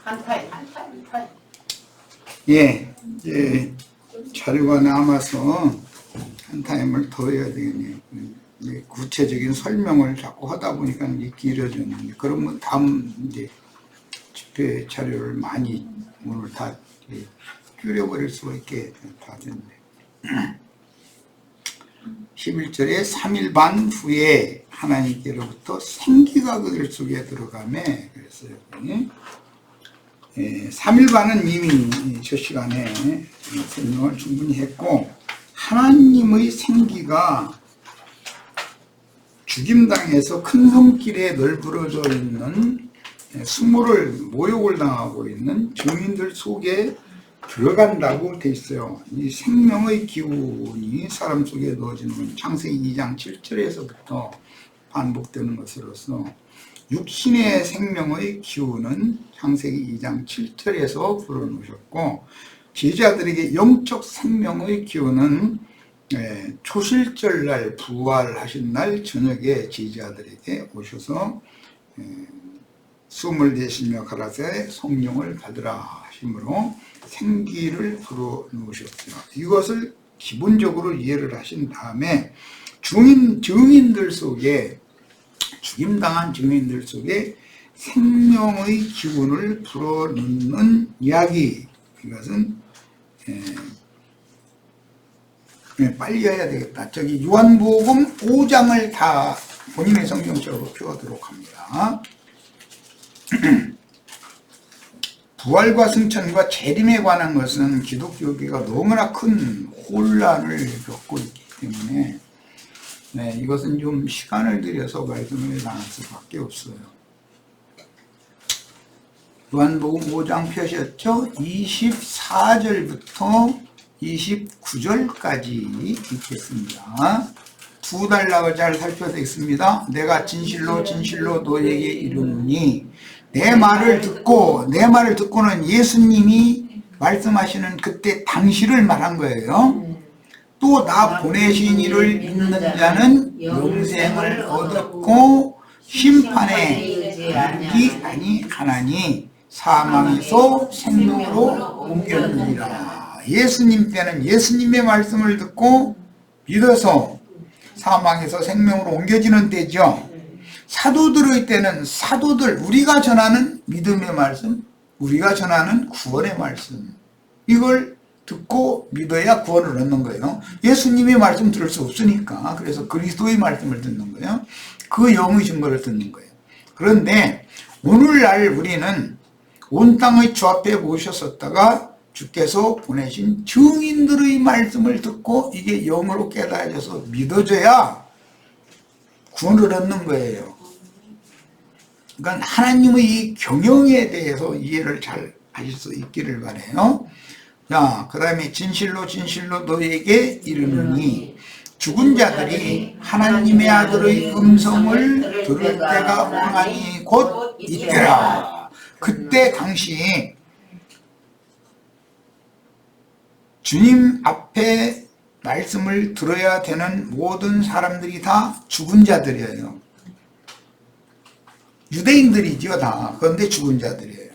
한타임. 예, 자료가 남아서 한 타임을 더 해야 되겠네요. 구체적인 설명을 자꾸 하다 보니까 이게 길어졌는데, 그러면 다음 이제 집회 자료를 많이 오늘 다 줄여버릴 수가 있게 다 됐네. 11절에 3일 반 후에 하나님께로부터 생기가 그들 속에 들어가매 그랬어요. 3일 반은 이미 저 시간에 설명을 충분히 했고, 하나님의 생기가 죽임당해서 큰 섬길에 널브러져 있는 모욕을 당하고 있는 증인들 속에 들어간다고 돼 있어요. 이 생명의 기운이 사람 속에 넣어지는 건 창세기 2장 7절에서부터 반복되는 것으로서, 육신의 생명의 기운은 창세기 2장 7절에서 불어넣으셨고, 제자들에게 영적 생명의 기운은 초실절날 부활하신 날 저녁에 제자들에게 오셔서 숨을 내쉬며 가라사대 성령을 받으라 하심으로 생기를 불어넣으셨죠. 이것을 기본적으로 이해를 하신 다음에 증인들 속에, 죽임당한 증인들 속에 생명의 기운을 불어넣는 이야기, 이것은 빨리 해야 되겠다. 저기 요한복음 5장을 다 본인의 성경적으로 펴도록 합니다. 부활과 승천과 재림에 관한 것은 기독교계가 너무나 큰 혼란을 겪고 있기 때문에 이것은 좀 시간을 들여서 말씀을 나눌 수밖에 없어요. 요한복음 5장 펴셨죠? 24절부터 29절까지 읽겠습니다. 두 단락을 잘 살펴보겠습니다. 내가 진실로 진실로 너에게 이르노니, 내 말을 듣고는 예수님이 말씀하시는 그때 당시를 말한 거예요. 또 나 보내신 이를 믿는 자는 영생을 얻었고 심판에 이르지 아니하나니 사망에서 생명으로 옮겼느니라. 예수님 때는 예수님의 말씀을 듣고 믿어서 사망에서 생명으로 옮겨지는 때죠. 사도들의 때는 우리가 전하는 믿음의 말씀, 우리가 전하는 구원의 말씀, 이걸 듣고 믿어야 구원을 얻는 거예요. 예수님의 말씀 들을 수 없으니까, 그래서 그리스도의 말씀을 듣는 거예요. 그 영의 증거를 듣는 거예요. 그런데 오늘날 우리는 온 땅의 주 앞에 모셨었다가 주께서 보내신 증인들의 말씀을 듣고 이게 영으로 깨달아져서 믿어져야 구원을 얻는 거예요. 그러니까 하나님의 이 경영에 대해서 이해를 잘 하실 수 있기를 바라요. 자, 그 다음에 진실로 진실로 너에게 이르노니, 죽은 자들이 하나님의 아들의 음성을 들을 때가 오나니 곧 이때라. 그때 당시 주님 앞에 말씀을 들어야 되는 모든 사람들이 다 죽은 자들이에요. 유대인들이죠, 다. 그런데 죽은 자들이에요.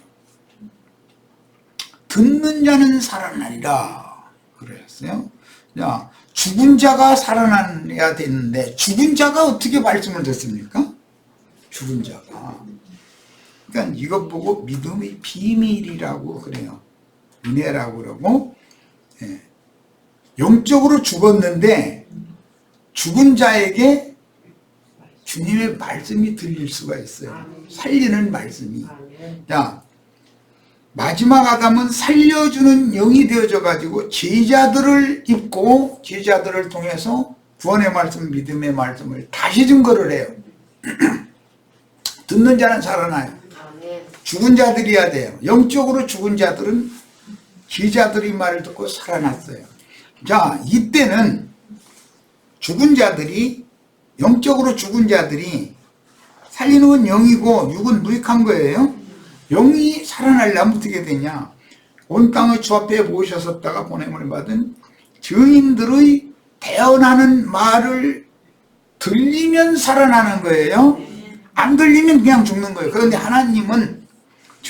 듣는 자는 살아나리라 그랬어요. 자, 죽은 자가 살아나야 되는데 죽은 자가 어떻게 말씀을 듣습니까? 죽은 자가. 그러니까 이것 보고 믿음의 비밀이라고 그래요. 은혜라고 그러고, 영적으로 죽었는데 죽은 자에게 주님의 말씀이 들릴 수가 있어요. 살리는 말씀이. 자, 마지막 아담은 살려주는 영이 되어져 가지고 제자들을 입고 제자들을 통해서 구원의 말씀, 믿음의 말씀을 다시 증거를 해요. 듣는 자는 살아나요. 죽은 자들이야 돼요. 영적으로 죽은 자들은 제자들의 말을 듣고 살아났어요. 자, 이때는 죽은 자들이, 영적으로 죽은 자들이, 살리는 건 영이고 육은 무익한 거예요. 영이 살아나려면 어떻게 되냐? 온 땅의 주 앞에 모셨었다가 보냄을 받은 증인들의 대언하는 말을 들리면 살아나는 거예요. 안 들리면 그냥 죽는 거예요. 그런데 하나님은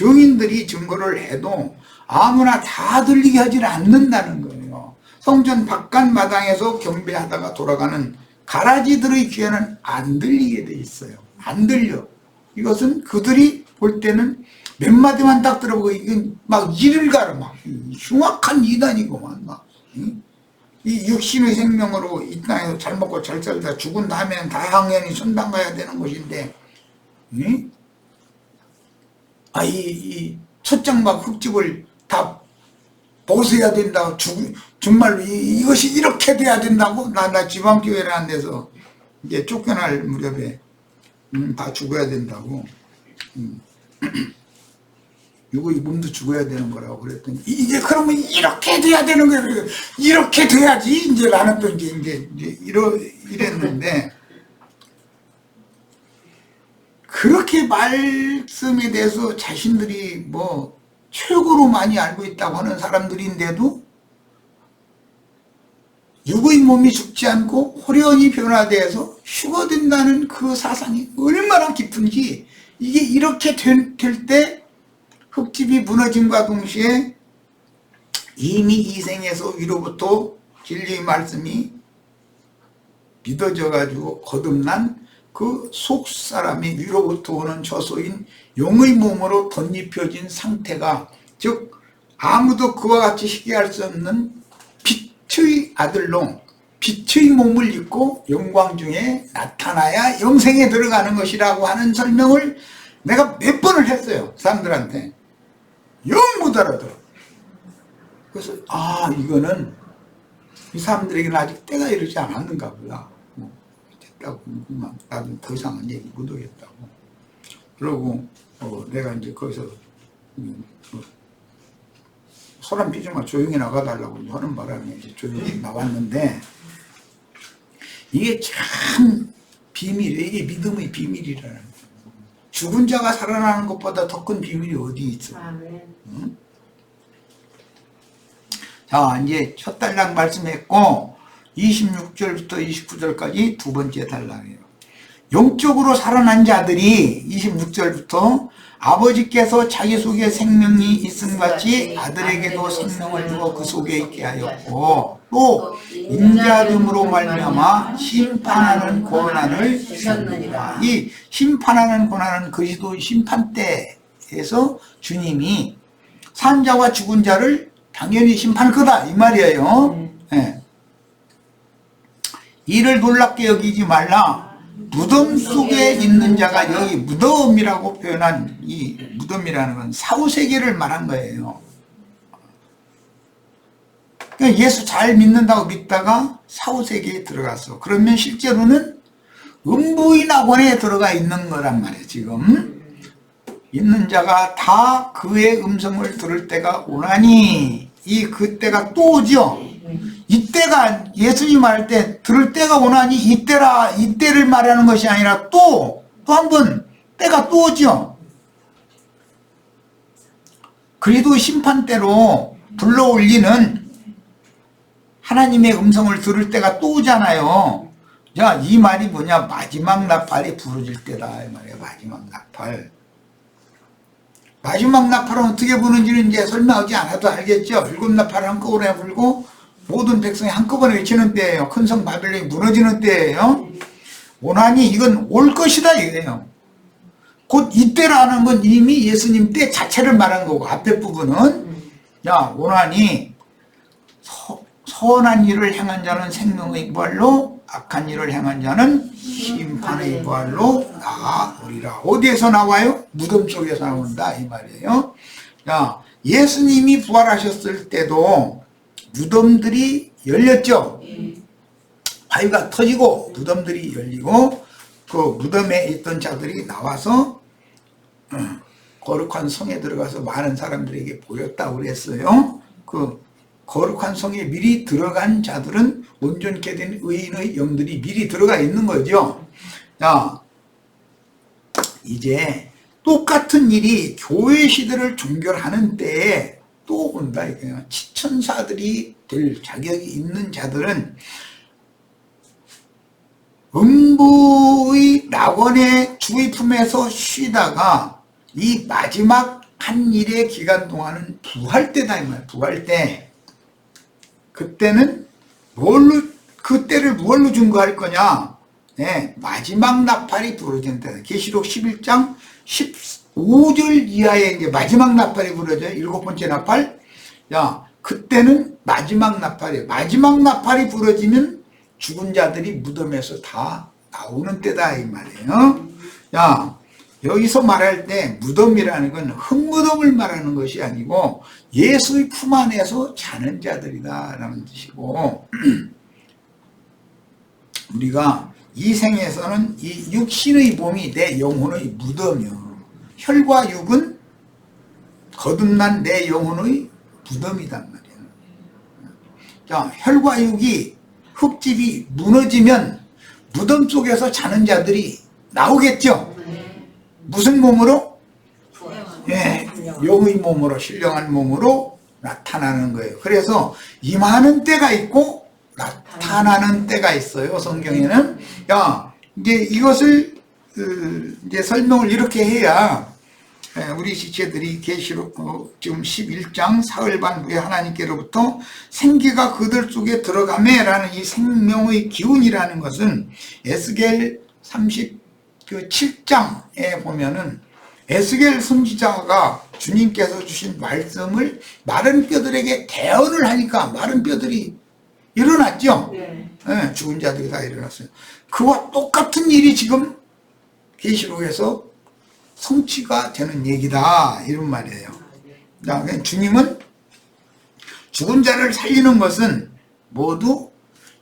증인들이 증거를 해도 아무나 다 들리게 하지 않는다는 거예요. 성전 바깥마당에서 경배하다가 돌아가는 가라지들의 귀에는 안 들리게 돼 있어요. 안 들려. 이것은 그들이 볼 때는 몇 마디만 딱 들어보고 이건 막 이를 가려 막 흉악한 이단이고만 막 이 육신의 생명으로 이 땅에서 잘 먹고 잘 살다 죽은 다음에는 다항연히 천당 가야 되는 것인데 이 첫장막 흙집을 다 벗어야 된다고 정말로 이것이 이렇게 돼야 된다고 나 지방교회를 안 돼서 이제 쫓겨날 무렵에 다 죽어야 된다고 이거 이 몸도 죽어야 되는 거라고 그랬더니 이제 그러면 이렇게 돼야 되는 거예요. 이렇게 돼야지 이제 나는 또 이제 이랬는데 그렇게 말씀에 대해서 자신들이 뭐 최고로 많이 알고 있다고 하는 사람들인데도 육의 몸이 죽지 않고 호련히 변화돼서 휴거된다는 그 사상이 얼마나 깊은지 이게 이렇게 될 때 흙집이 무너짐과 동시에 이미 이 생에서 위로부터 진리의 말씀이 믿어져 가지고 거듭난 그 속사람이 위로부터 오는 저소인 용의 몸으로 덧입혀진 상태가 즉 아무도 그와 같이 희귀할 수 없는 빛의 아들로 빛의 몸을 입고 영광 중에 나타나야 영생에 들어가는 것이라고 하는 설명을 내가 몇 번을 했어요. 사람들한테. 영 못 알아들어. 그래서 이거는 이 사람들에게는 아직 때가 이르지 않았는가 보다. 됐다고 나도 더 이상은 얘기 못 하겠다고. 그러고 내가 이제 거기서 소란 피지 마 조용히 나가달라고 하는 바람에 이제 조용히 나왔는데 이게 참 비밀이에요. 이게 믿음의 비밀이라는 거예요. 죽은 자가 살아나는 것보다 더 큰 비밀이 어디 있어? 응? 자, 이제 첫 단락 말씀했고 26절부터 29절까지 두 번째 단락이에요. 영적으로 살아난 자들이 26절부터 아버지께서 자기 속에 생명이 있음 같이 아들에게도 생명을 주어 그 속에 있게 하였고 또 인자됨으로 말미암아 심판하는 고난을 주셨느니라. 이 심판하는 고난은 그리스도 심판대에서 주님이 산자와 죽은 자를 당연히 심판할 거다 이 말이에요. 네. 이를 놀랍게 여기지 말라. 무덤 속에 있는 자가 여기 무덤이라고 표현한 이 무덤이라는 건 사후세계를 말한 거예요. 그러니까 예수 잘 믿는다고 믿다가 사후세계에 들어갔어. 그러면 실제로는 음부의 낙원에 들어가 있는 거란 말이에요. 지금 있는 자가 다 그의 음성을 들을 때가 오나니 이 그때가 또 오죠. 이때가 예수님 할 때 들을 때가 오나니 이때라 이때를 말하는 것이 아니라 또 한 번 때가 또 오죠. 그리도 심판대로 불러올리는 하나님의 음성을 들을 때가 또 오잖아요. 자, 이 말이 뭐냐? 마지막 나팔이 부러질 때다 이 말이에요. 마지막 나팔. 마지막 나팔은 어떻게 부는지는 이제 설명하지 않아도 알겠죠. 일곱 나팔을 한꺼번에 불고 모든 백성이 한꺼번에 외치는 때예요. 큰 성 바벨론이 무너지는 때예요. 오나니 이건 올 것이다 이거예요. 곧 이때라는 건 이미 예수님 때 자체를 말한 거고 앞에 부분은 야 오나니 선한 일을 행한 자는 생명의 부활로 악한 일을 행한 자는 심판의 부활로 나아오리라. 어디에서 나와요? 무덤 속에서 나온다 이 말이에요. 야 예수님이 부활하셨을 때도 무덤들이 열렸죠. 바위가 터지고 무덤들이 열리고 그 무덤에 있던 자들이 나와서 거룩한 성에 들어가서 많은 사람들에게 보였다고 그랬어요. 그 거룩한 성에 미리 들어간 자들은 온전케 된 의인의 영들이 미리 들어가 있는 거죠. 자, 이제 똑같은 일이 교회 시대를 종결하는 때에 또 온다 이거예요. 지천사들이 될 자격이 있는 자들은 음부의 낙원의 주의 품에서 쉬다가 이 마지막 한 일의 기간 동안은 부활 때다 이 말이야. 부활 때. 그때는 그때를 뭘로 증거할 거냐? 네, 마지막 나팔이 부러진다. 계시록 11장 15절 이하에 이제 마지막 나팔이 부러져요. 7번째 나팔. 야, 그때는 마지막 나팔이에요. 마지막 나팔이 부러지면 죽은 자들이 무덤에서 다 나오는 때다 이 말이에요. 야, 여기서 말할 때 무덤이라는 건 흙무덤을 말하는 것이 아니고 예수의 품 안에서 자는 자들이다 라는 뜻이고, 우리가 이 생에서는 이 육신의 몸이 내 영혼의 무덤이요, 혈과 육은 거듭난 내 영혼의 무덤이단 말이에요. 자, 혈과 육이 흙집이 무너지면 무덤 속에서 자는 자들이 나오겠죠. 무슨 몸으로? 예, 영의 몸으로, 신령한 몸으로 나타나는 거예요. 그래서 임하는 때가 있고 나타나는 때가 있어요. 성경에는. 야, 이제 이것을 이제 설명을 이렇게 해야 우리 지체들이 계시록 지금 11장 사흘 반 후에 하나님께로부터 생기가 그들 속에 들어가매라는 이 생명의 기운이라는 것은 에스겔 37장에 보면은 에스겔 선지자가 주님께서 주신 말씀을 마른 뼈들에게 대언을 하니까 마른 뼈들이 일어났죠. 네, 죽은 자들이 다 일어났어요. 그와 똑같은 일이 지금 계시록에서 성취가 되는 얘기다 이런 말이에요. 주님은 죽은 자를 살리는 것은 모두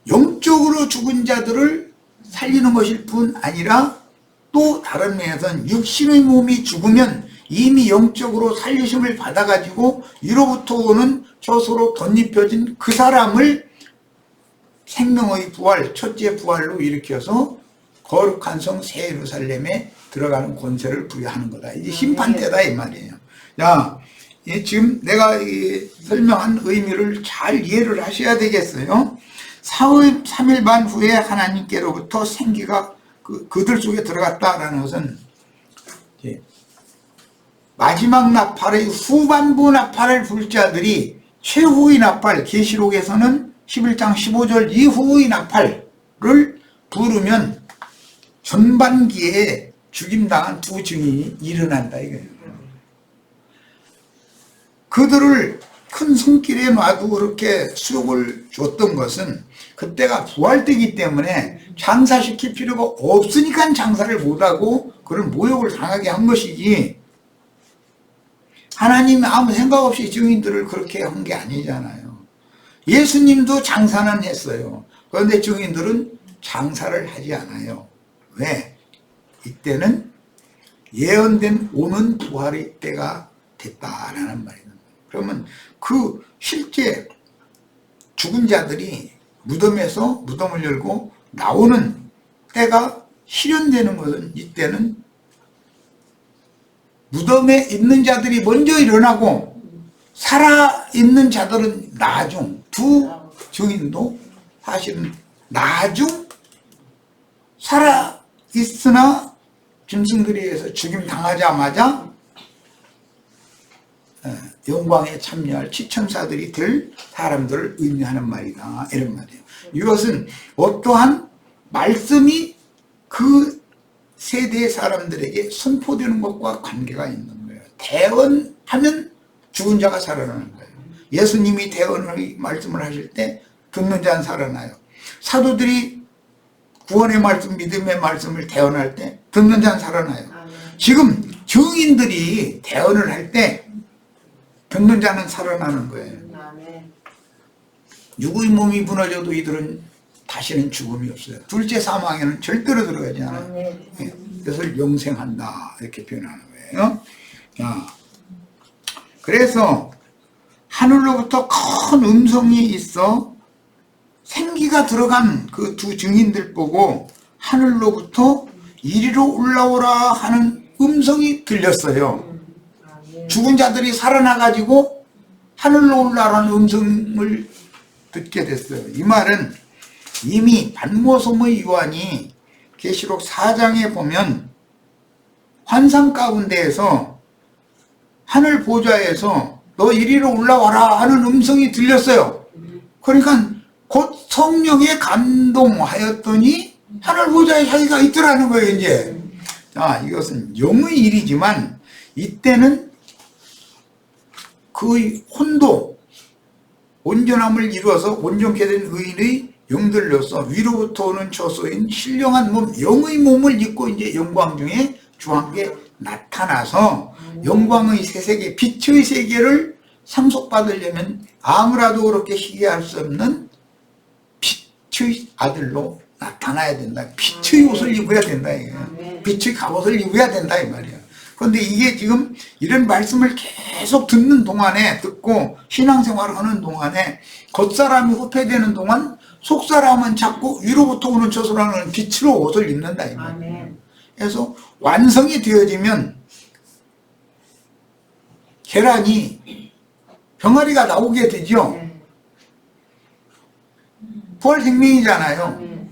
영적으로 죽은 자들을 살리는 것일 뿐 아니라 또 다른 면에서는 육신의 몸이 죽으면 이미 영적으로 살리심을 받아가지고 이로부터 오는 저서로 덧입혀진 그 사람을 생명의 부활, 첫째 부활로 일으켜서 거룩한 성 새 예루살렘에 들어가는 권세를 부여하는 거다. 이제 심판 때다 이 말이에요. 야, 지금 내가 설명한 의미를 잘 이해를 하셔야 되겠어요. 3일 반 후에 하나님께로부터 생기가 그들 속에 들어갔다라는 것은 마지막 나팔의 후반부 나팔을 불 자들이 최후의 나팔, 계시록에서는 11장 15절 이후의 나팔을 부르면 전반기에 죽임당한 두 증인이 일어난다 이거예요. 그들을 큰 손길에 놔두고 그렇게 수욕을 줬던 것은 그때가 부활되기 때문에 장사시킬 필요가 없으니까 장사를 못하고 그런 모욕을 당하게 한 것이지, 하나님이 아무 생각 없이 증인들을 그렇게 한 게 아니잖아요. 예수님도 장사는 했어요. 그런데 증인들은 장사를 하지 않아요. 왜? 이때는 예언된 오는 부활의 때가 됐다라는 말이에요. 그러면 그 실제 죽은 자들이 무덤에서 무덤을 열고 나오는 때가 실현되는 것은 이때는 무덤에 있는 자들이 먼저 일어나고 살아있는 자들은 나중, 두 증인도 사실은 나중 살아있으나 짐승들에 의해서 죽임 당하자마자 영광에 참여할 지천사들이 될 사람들을 의미하는 말이다 이런 말이에요. 이것은 어떠한 말씀이 그 세대의 사람들에게 선포되는 것과 관계가 있는 거예요. 대언하면 죽은 자가 살아나는 거예요. 예수님이 대언의 말씀을 하실 때 듣는 자는 살아나요. 사도들이 구원의 말씀, 믿음의 말씀을 대언할 때 듣는 자는 살아나요. 지금 증인들이 대언을 할 때 듣는 자는 살아나는 거예요. 육의 몸이 무너져도 이들은 다시는 죽음이 없어요. 둘째 사망에는 절대로 들어가지 않아요. 그래서 영생한다 이렇게 표현하는 거예요. 자, 그래서 하늘로부터 큰 음성이 있어 생기가 들어간 그 두 증인들 보고 하늘로부터 이리로 올라오라 하는 음성이 들렸어요. 죽은 자들이 살아나가지고 하늘로 올라라는 음성을 듣게 됐어요. 이 말은 이미 반모섬의 요한이 계시록 4장에 보면 환상 가운데에서 하늘 보좌에서 너 이리로 올라와라 하는 음성이 들렸어요. 그러니까 곧 성령에 감동하였더니 하늘 보좌에 자기가 있더라는 거예요. 이제 자, 이것은 영의 일이지만 이때는 그 혼도 온전함을 이루어서 온전케 된 의인의 영들로서 위로부터 오는 처소인 신령한 몸, 영의 몸을 입고 이제 영광 중에 주함께 나타나서 영광의 새 세계, 빛의 세계를 상속받으려면 아무라도 그렇게 희귀할 수 없는 빛의 아들로 나타나야 된다. 빛의 옷을 입어야 된다. 빛의 갑옷을 입어야 된다 이 말이야. 그런데 이게 지금 이런 말씀을 계속 듣는 동안에, 듣고 신앙생활을 하는 동안에 겉사람이 후패되는 동안 속사람은 자꾸 위로부터 오는 처소라는 빛으로 옷을 입는다 이 말이야. 그래서 완성이 되어지면 계란이 병아리가 나오게 되죠. 부활 생명이잖아요.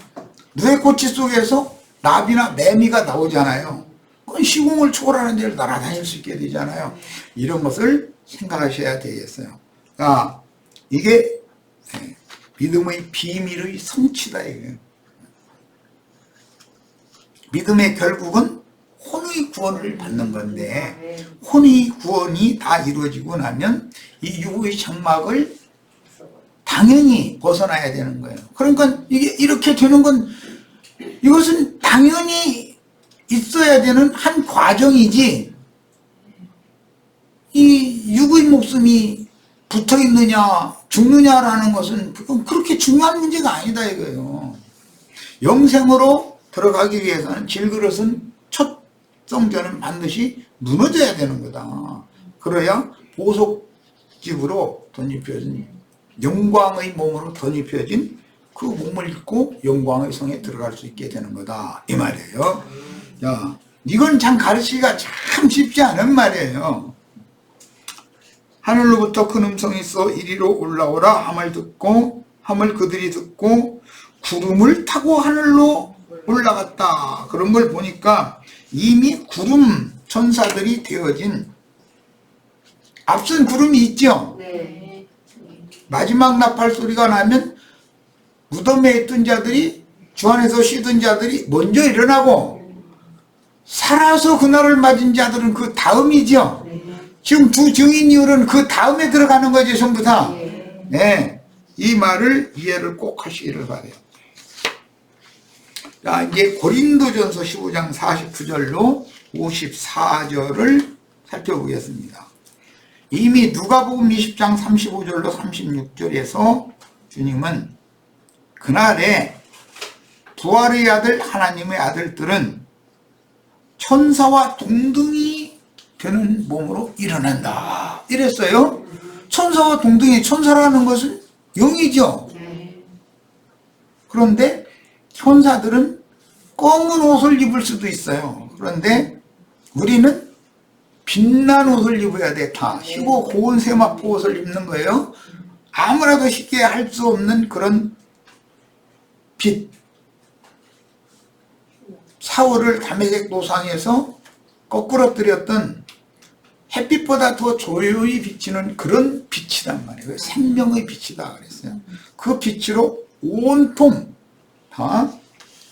누에꽃이 속에서 나비나 매미가 나오잖아요. 그건 시공을 초월하는 데를 날아다닐 수 있게 되잖아요. 이런 것을 생각하셔야 되겠어요. 아, 이게 믿음의 비밀의 성취다 이거예요. 믿음의 결국은 혼의 구원을 받는 건데, 혼의 구원이 다 이루어지고 나면 이 육의 장막을 당연히 벗어나야 되는 거예요. 그러니까 이게 이렇게 되는 건, 이것은 당연히 있어야 되는 한 과정이지, 이 육의 목숨이 붙어 있느냐 죽느냐라는 것은 그렇게 중요한 문제가 아니다 이거예요. 영생으로 들어가기 위해서는 질그릇은 첫 성전은 반드시 무너져야 되는 거다. 그래야 보석집으로 덧입혀진 영광의 몸으로 덧입혀진 그 몸을 입고 영광의 성에 들어갈 수 있게 되는 거다 이 말이에요. 자, 이건 참 가르치기가 참 쉽지 않은 말이에요. 하늘로부터 큰 음성이 있어 이리로 올라오라 함을 그들이 듣고 구름을 타고 하늘로 올라갔다. 그런 걸 보니까 이미 구름 천사들이 되어진, 앞선 구름이 있죠. 네. 마지막 나팔 소리가 나면 무덤에 있던 자들이, 주 안에서 쉬던 자들이 먼저 일어나고, 살아서 그날을 맞은 자들은 그 다음이죠. 지금 두 증인이율은 그 다음에 들어가는 거죠, 전부 다. 네. 이 말을 이해를 꼭 하시기를 바라요. 자, 이제 고린도전서 15장 49절로 54절을 살펴보겠습니다. 이미 누가복음 20장 35절로 36절에서 주님은 그날에 부활의 아들 하나님의 아들들은 천사와 동등이 되는 몸으로 일어난다 이랬어요. 천사와 동등이, 천사라는 것은 영이죠. 그런데 천사들은 검은 옷을 입을 수도 있어요. 그런데 우리는 빛난 옷을 입어야 돼. 다 희고 고운 세마포 옷을 입는 거예요. 아무라도 쉽게 할 수 없는 그런 빛, 사울을 다메섹 도상에서 거꾸러뜨렸던 햇빛보다 더 조용히 비치는 그런 빛이란 말이에요. 생명의 빛이다 그랬어요. 그 빛으로 온통 다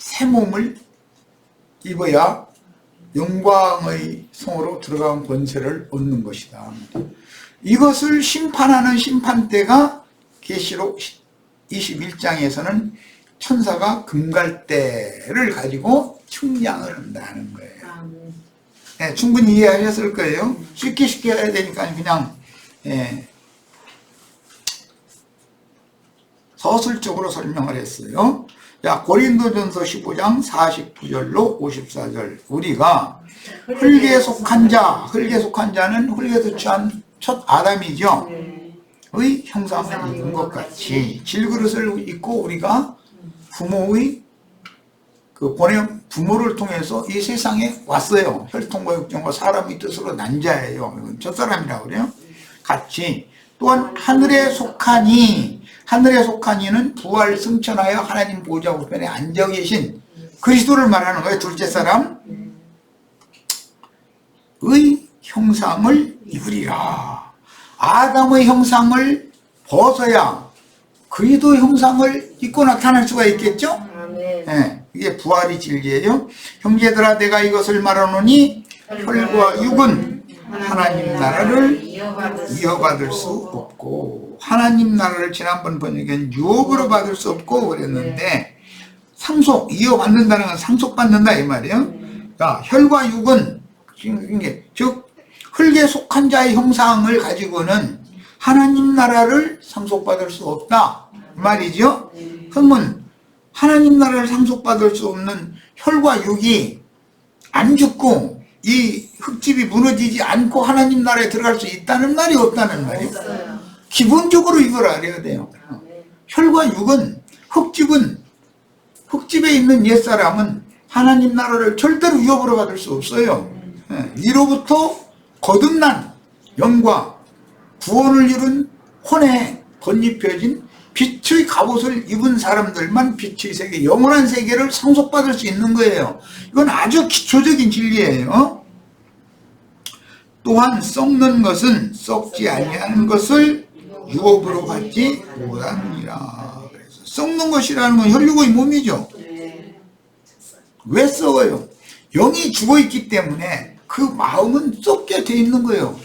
새 몸을 입어야 영광의 성으로 들어간 권세를 얻는 것이다. 이것을 심판하는 심판대가 계시록 21장에서는 천사가 금갈대를 가지고 측량을 한다는 거예요. 네, 충분히 이해하셨을 거예요. 쉽게 해야 되니까 그냥 서술적으로 설명을 했어요. 자, 고린도전서 15장 49절로 54절. 우리가 흙에 속한 자는 흙에서 취한 첫 아담이죠. 의 형상을 입은 것 같이 질그릇을 입고 우리가 부모의 부모를 통해서 이 세상에 왔어요. 혈통과 육정과 사람의 뜻으로 난 자예요. 이건 첫사람이라고 그래요. 같이 또한 하늘에 속하니, 하늘에 속하니는 부활 승천하여 하나님 보좌 우편에 앉아 계신 그리스도를 말하는 거예요. 둘째 사람 의 형상을 입으리라. 아담의 형상을 벗어야 그리스도 형상을 입고 나타날 수가 있겠죠? 네, 이게 부활의 진리예요. 형제들아 내가 이것을 말하노니 혈과 육은 하나님 나라를 이어받을 수 없고, 하나님 나라를 지난번 번역엔 유업으로 받을 수 없고 그랬는데, 상속, 이어받는다는 건 상속받는다 이 말이에요. 자, 혈과 육은 즉 흙에 속한 자의 형상을 가지고는 하나님 나라를 상속받을 수 없다 말이죠. 그러면 하나님 나라를 상속받을 수 없는 혈과 육이 안 죽고 이 흙집이 무너지지 않고 하나님 나라에 들어갈 수 있다는 말이 없다는 말이에요. 기본적으로 이걸 알아야 돼요. 혈과 육은, 흙집에 있는 옛사람은 하나님 나라를 절대로 위협으로 받을 수 없어요. 이로부터 거듭난 영과 구원을 이룬 혼에 덧입혀진 빛의 갑옷을 입은 사람들만 빛의 세계, 영원한 세계를 상속받을 수 있는 거예요. 이건 아주 기초적인 진리예요. 또한 썩는 것은 썩지 아니하는 것을 유업으로 받지 못하느니라. 그래서 썩는 것이라는 건 혈육의 몸이죠. 왜 썩어요? 영이 죽어있기 때문에 그 마음은 썩게 돼 있는 거예요.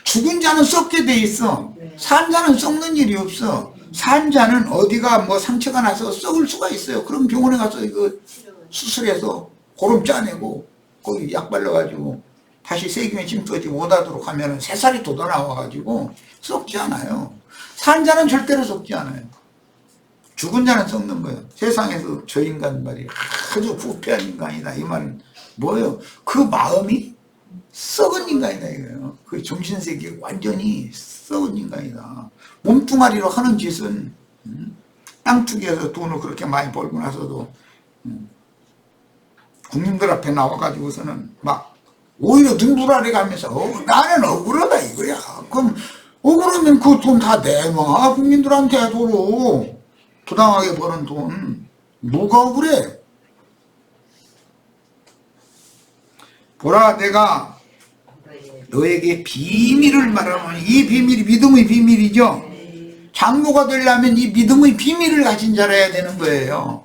죽은 자는 썩게 돼 있어. 산 자는 썩는 일이 없어. 산 자는 어디가 뭐 상처가 나서 썩을 수가 있어요. 그럼 병원에 가서 이거 수술해서 고름 짜내고 거기 약 발라가지고 다시 세균이 침투하지 못하도록 하면 새살이 돋아나와가지고 썩지 않아요. 산 자는 절대로 썩지 않아요. 죽은 자는 썩는 거예요. 세상에서 저 인간 말이 아주 부패한 인간이다 이 말은 뭐예요? 그 마음이 썩은 인간이다 이거예요. 그 정신세계 완전히 썩은 인간이다. 몸뚱아리로 하는 짓은 땅투기에서 돈을 그렇게 많이 벌고 나서도 국민들 앞에 나와가지고서는 막 오히려 눈물아래 가면서 나는 억울하다 이거야. 그럼 억울하면 그 돈 다 내놔. 국민들한테 도로 부당하게 버는 돈 뭐가 억울해? 보라 내가 너에게 비밀을 말하면 이 비밀이 믿음의 비밀이죠. 장로가 되려면 이 믿음의 비밀을 가진 자라야 되는 거예요.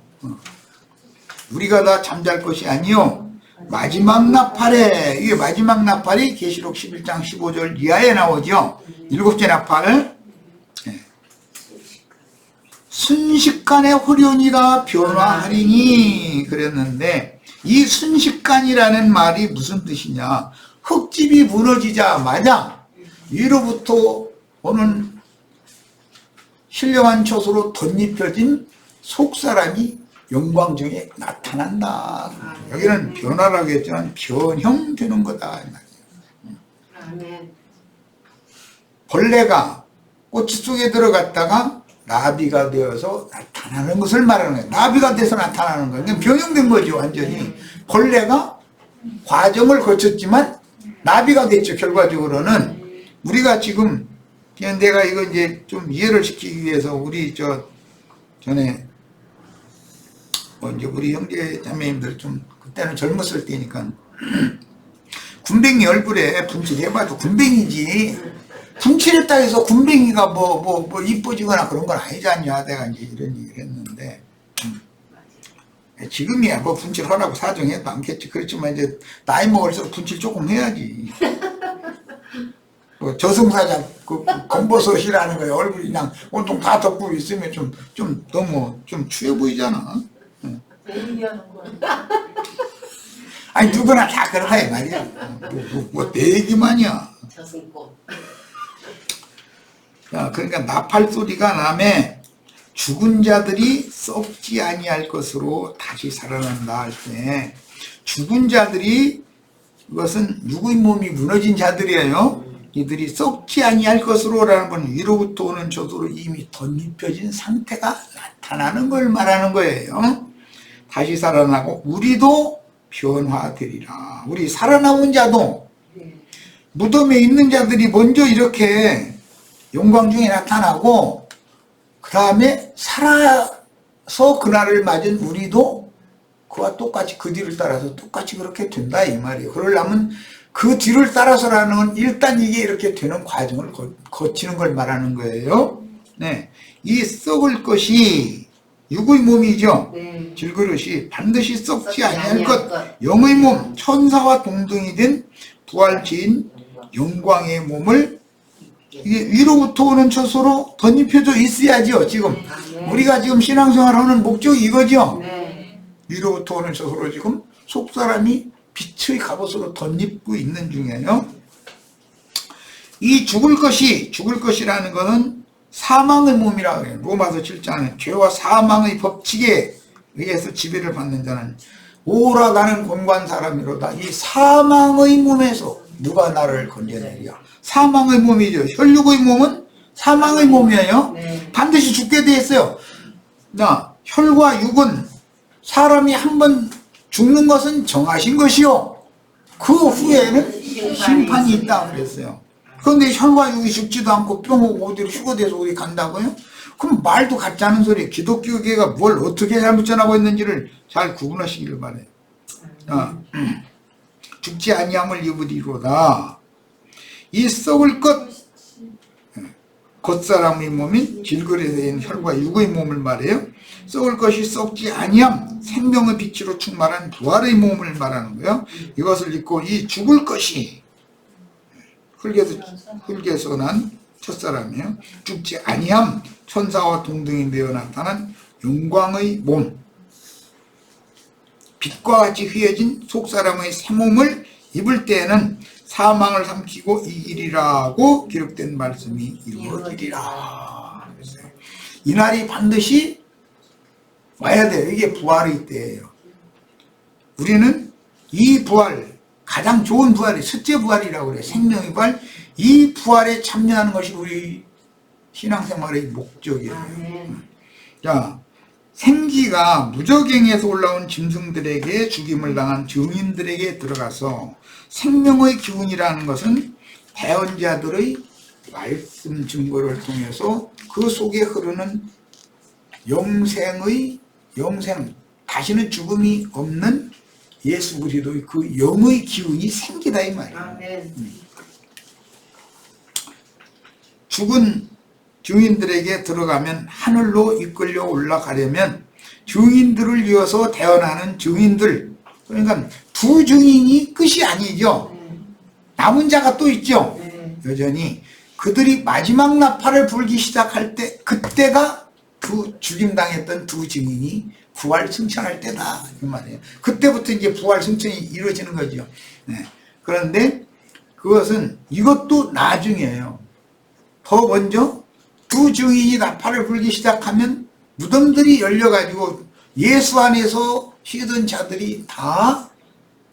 우리가 다 잠잘 것이 아니요 마지막 나팔에, 이게 마지막 나팔이 계시록 11장 15절 이하에 나오죠. 일곱째 나팔, 순식간에 후련이가 변화하리니 그랬는데, 이 순식간이라는 말이 무슨 뜻이냐? 흙집이 무너지자마자 위로부터 오는 신령한 촛으로 덧입혀진 속사람이 영광 중에 나타난다. 여기는 변화라고 했지만 변형되는 거다. 벌레가 꼬치 속에 들어갔다가 나비가 되어서 나타나는 것을 말하는 거예요. 나비가 돼서 나타나는 거예요. 그러니까 변형된 거죠, 완전히. 벌레가 과정을 거쳤지만 나비가 됐죠, 결과적으로는. 우리가 지금, 그냥 내가 이거 이제 좀 이해를 시키기 위해서 우리 전에, 이제 우리 형제 자매님들 좀, 그때는 젊었을 때니까, 군뱅이 얼굴에 분칠해봐도 군뱅이지. 분칠했다 해서 군뱅이가 뭐 이뻐지거나 그런 건 아니지 않냐. 내가 이제 이런 얘기를 했는데. 지금이야 뭐 분칠하라고 사정해도 않겠지. 그렇지만 이제 나이 먹을수록 분칠 조금 해야지. 뭐 저승사자 그 검버섯이라는 거에 얼굴이 그냥 온통 다 덮고 있으면 좀 너무 좀 추해 보이잖아. 아니 누구나 다 그러라 이 말이야. 뭐 내 얘기만이야. 저승꽃. 자, 그러니까 나팔 소리가 남에 죽은 자들이 썩지 아니할 것으로 다시 살아난다 할 때, 죽은 자들이, 이것은 육의 몸이 무너진 자들이에요. 이들이 썩지 아니할 것으로 라는 건 위로부터 오는 저도로 이미 덧입혀진 상태가 나타나는 걸 말하는 거예요. 다시 살아나고 우리도 변화되리라. 우리 살아남은 자도 무덤에 있는 자들이 먼저 이렇게 영광 중에 나타나고, 그 다음에 살아서 그날을 맞은 우리도 그와 똑같이 그 뒤를 따라서 똑같이 그렇게 된다 이 말이에요. 그러려면 그 뒤를 따라서라는 일단 이게 이렇게 되는 과정을 거치는 걸 말하는 거예요. 네, 이 썩을 것이 육의 몸이죠. 네. 질그릇이 반드시 썩지 아니할 것, 영의 몸, 천사와 동등이 된 부활체인 영광의 몸을 이게 위로부터 오는 처소로 덧입혀져 있어야죠. 지금 우리가 지금 신앙생활하는 목적이 이거죠. 네. 위로부터 오는 처소로 지금 속사람이 빛의 갑옷으로 덧입고 있는 중이에요. 이 죽을 것이라는 것은 사망의 몸이라고 해요. 로마서 7장에 죄와 사망의 법칙에 의해서 지배를 받는 자는 오라가는 곤고한 사람이로다. 이 사망의 몸에서 누가 나를 건져내랴. 사망의 몸이죠. 혈육의 몸은 사망의 몸이에요. 네. 반드시 죽게 돼 있어요. 혈과 육은 사람이 한번 죽는 것은 정하신 것이요. 그 후에는 심판이 있다 그랬어요. 그런데 혈과 육이 죽지도 않고 뿅 오고 어디로 휴거돼서 어디 간다고요? 그럼 말도 같지 않은 소리. 기독교계가 뭘 어떻게 잘못 전하고 있는지를 잘 구분하시길 바래요. 죽지 아니함을 입으리로다. 이 썩을 것 겉사람의 몸인 질그릇에 있는 혈과 육의 몸을 말해요. 썩을 것이 썩지 아니함 생명의 빛으로 충만한 부활의 몸을 말하는 거예요. 이것을 입고 이 죽을 것이 흙에서 난 첫사람이에요. 죽지 아니함 천사와 동등이 되어 나타난 영광의 몸, 빛과 같이 휘어진 속사람의 새 몸을 입을 때에는 사망을 삼키고 이기리라고 기록된 말씀이 이루어지리라. 이날이 반드시 와야 돼요. 이게 부활의 때예요. 우리는 이 부활, 가장 좋은 부활이 첫째 부활이라고 그래요. 생명의 부활. 이 부활에 참여하는 것이 우리 신앙생활의 목적이에요. 자, 생기가 무저갱에서 올라온 짐승들에게 죽임을 당한 증인들에게 들어가서 생명의 기운이라는 것은 대언자들의 말씀 증거를 통해서 그 속에 흐르는 영생, 다시는 죽음이 없는 예수 그리스도의 그 영의 기운이 생기다 이 말이에요. 죽은 증인들에게 들어가면 하늘로 이끌려 올라가려면 증인들을 이어서 태어나는 증인들, 그러니까 두 증인이 끝이 아니죠. 남은 자가 또 있죠. 여전히 그들이 마지막 나팔을 불기 시작할 때, 그때가 그 죽임당했던 두 증인이 부활 승천할 때다 이 말이에요. 그때부터 이제 부활 승천이 이루어지는 거죠. 그런데 그것은 이것도 나중이에요. 더 먼저 두 증인이 나팔을 불기 시작하면 무덤들이 열려가지고 예수 안에서 쉬던 자들이 다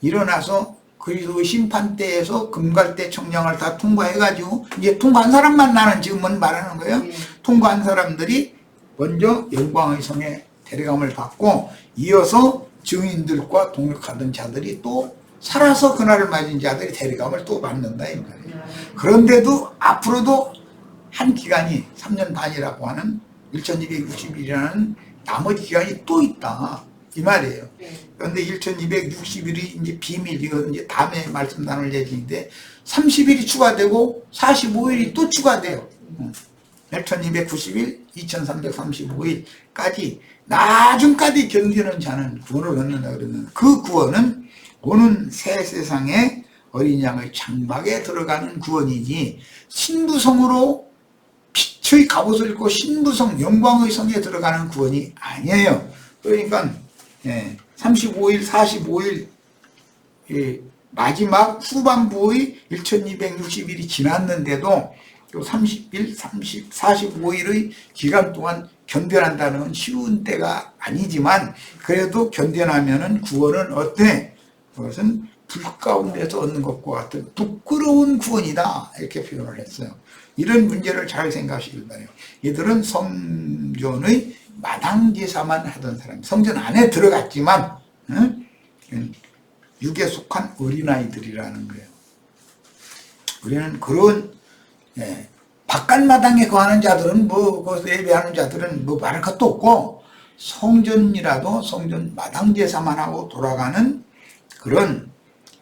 일어나서 그리스도의 심판대에서 금갈대 청량을 다 통과해가지고 이제 통과한 사람만 나는 지금은 말하는 거예요. 통과한 사람들이 먼저 영광의 성에 데려감을 받고 이어서 증인들과 동역하던 자들이 또 살아서 그날을 맞은 자들이 데려감을 또 받는다 이 말이에요. 그런데도 앞으로도 한 기간이 3년 반이라고 하는 1260일이라는 나머지 기간이 또 있다 이 말이에요. 그런데 1260일이 이제 비밀, 이거 이제 다음에 말씀 나눌 얘기인데 30일이 추가되고 45일이 또 추가돼요. 1290일, 2335일까지 나중까지 견디는 자는 구원을 얻는다 그러는 그 구원은 오는 새 세상에 어린 양의 장막에 들어가는 구원이지 신부성으로 빛의 갑옷을 입고 신부성 영광의 성에 들어가는 구원이 아니에요. 그러니까 35일, 45일 마지막 후반부의 1260일이 지났는데도 30일, 45일의 기간 동안 견뎌낸다는 건 쉬운 때가 아니지만 그래도 견뎌내면은 구원은 어때? 그것은 불 가운데서 얻는 것과 같은 부끄러운 구원이다 이렇게 표현을 했어요. 이런 문제를 잘 생각하시길 바래요. 이들은 성전의 마당제사만 하던 사람, 성전 안에 들어갔지만 육에 속한 어린아이들이라는 거예요. 우리는 그런 바깥마당에 거하는 자들은 거기서 예배하는 자들은 말할 것도 없고 성전이라도 성전 마당제사만 하고 돌아가는 그런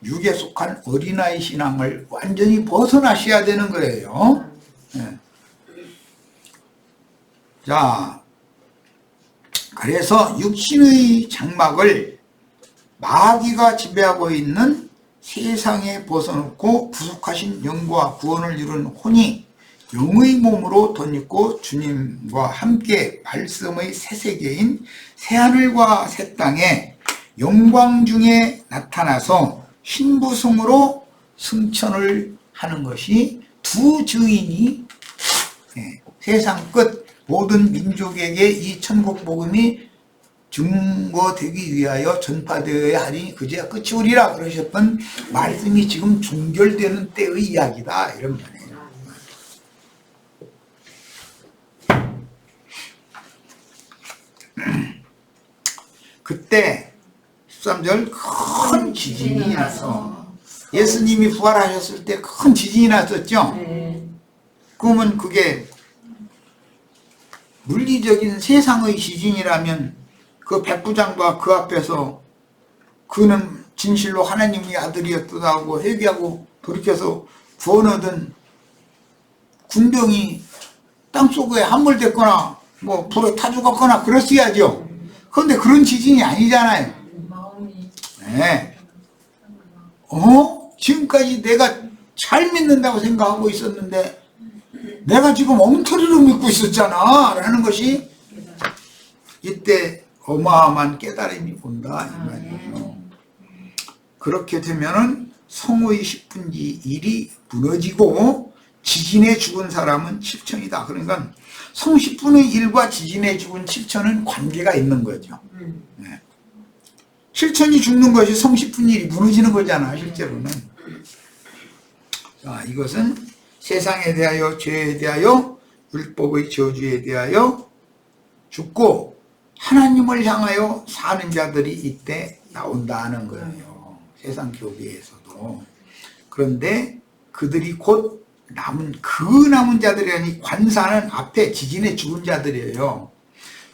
육에 속한 어린아이 신앙을 완전히 벗어나셔야 되는 거예요. 네. 자, 그래서 육신의 장막을 마귀가 지배하고 있는 세상에 벗어놓고 부속하신 영과 구원을 이룬 혼이 영의 몸으로 덧입고 주님과 함께 말씀의 새 세계인 새하늘과 새 땅에 영광 중에 나타나서 신부성으로 승천을 하는 것이 두 증인이 세상 끝 모든 민족에게 이 천국 복음이 증거되기 위하여 전파되어야 하니 그제야 끝이 오리라 그러셨던 말씀이 지금 종결되는 때의 이야기다 이런 말이에요. 그때 13절 큰 지진이 나서 예수님이 부활하셨을 때 큰 지진이 났었죠. 그러면 그게 물리적인 세상의 지진이라면 그 백부장과 그 앞에서 그는 진실로 하나님의 아들이었다 하고 회개하고 돌이켜서 구원 얻은 군병이 땅속에 함몰됐거나 뭐 불에 타 죽었거나 그랬어야죠. 그런데 그런 지진이 아니잖아요. 네. 지금까지 내가 잘 믿는다고 생각하고 있었는데 내가 지금 엉터리로 믿고 있었잖아 라는 것이 이때 어마어마한 깨달음이 온다 이 말이에요. 그렇게 되면은 성의 10분의 1이 무너지고 지진에 죽은 사람은 7천이다. 그러니까 성 10분의 1과 지진에 죽은 7천은 관계가 있는 거죠. 네. 7천이 죽는 것이 성 10분의 1이 무너지는 거잖아 실제로는. 자, 이것은 세상에 대하여 죄에 대하여 율법의 저주에 대하여 죽고 하나님을 향하여 사는 자들이 이때 나온다는 거예요. 세상 교회에서도. 그런데 그들이 곧 남은 자들이라니 관사는 앞에 지진에 죽은 자들이에요.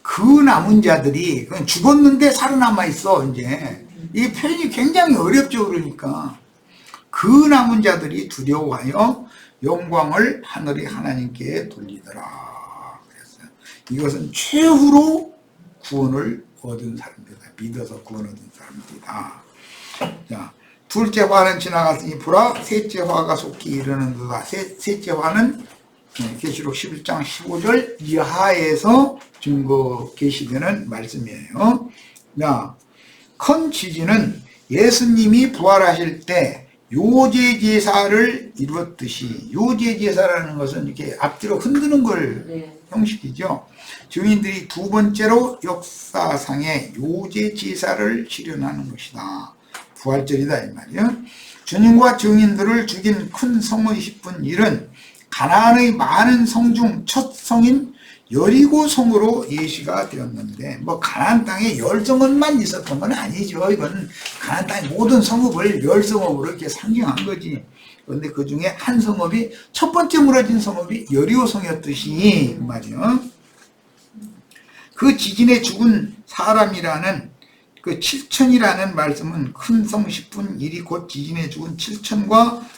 그 남은 자들이 그냥 죽었는데 살아남아 있어. 이제 이 표현이 굉장히 어렵죠. 그러니까 그 남은 자들이 두려워하여 영광을 하늘의 하나님께 돌리더라 그랬어요. 이것은 최후로 구원을 얻은 사람들이다. 믿어서 구원 얻은 사람들이다. 자, 둘째 화는 지나갔으니 보라 셋째 화가 속히 이르는도다. 셋째 화는 계시록 11장 15절 이하에서 증거 계시되는 말씀이에요. 자, 큰 지진은 예수님이 부활하실 때 요제제사를 이루었듯이, 요제제사라는 것은 이렇게 앞뒤로 흔드는 걸 형식이죠. 증인들이 두 번째로 역사상의 요제제사를 실현하는 것이다. 부활절이다 이 말이에요. 주님과 증인들을 죽인 큰 성의 10분 1은 가나안의 많은 성 중 첫 성인 여리고 성으로 예시가 되었는데, 뭐 가나안 땅에 10성읍만 있었던 건 아니죠. 이건 가나안 땅의 모든 성읍을 10성읍으로 이렇게 상징한 거지. 그런데 그 중에 한 성읍이, 첫 번째 무너진 성읍이 여리고 성이었듯이 말이요. 그 지진에 죽은 사람이라는 그 7천이라는 말씀은 큰 성 10분 1이 곧 지진에 죽은 7천과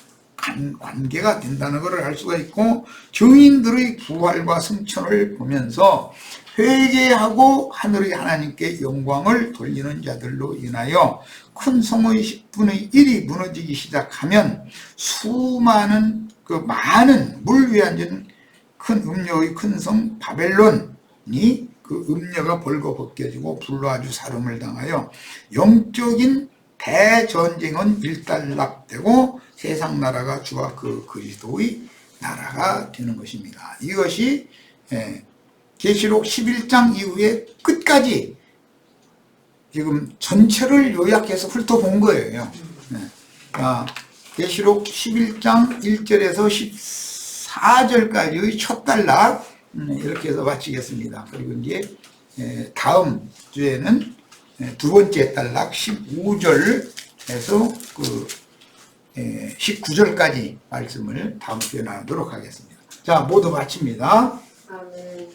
관계가 된다는 것을 알 수가 있고, 증인들의 부활과 승천을 보면서 회개하고 하늘의 하나님께 영광을 돌리는 자들로 인하여 큰 성의 10분의 1이 무너지기 시작하면 수많은 그 많은 물 위에 앉은 큰 음녀의 큰 성 바벨론이 그 음녀가 벌거벗겨지고 불로 아주 사름을 당하여 영적인 대전쟁은 일단락되고 세상 나라가 주와 그 그리스도의 나라가 되는 것입니다. 이것이 계시록 11장 이후에 끝까지 지금 전체를 요약해서 훑어본 거예요. 계시록 11장 1절에서 14절까지의 첫 단락 이렇게 해서 마치겠습니다. 그리고 이제 다음 주에는 두 번째 단락 15절에서 그 19절까지 말씀을 다음 주에 나누도록 하겠습니다. 자, 모두 마칩니다. 아멘.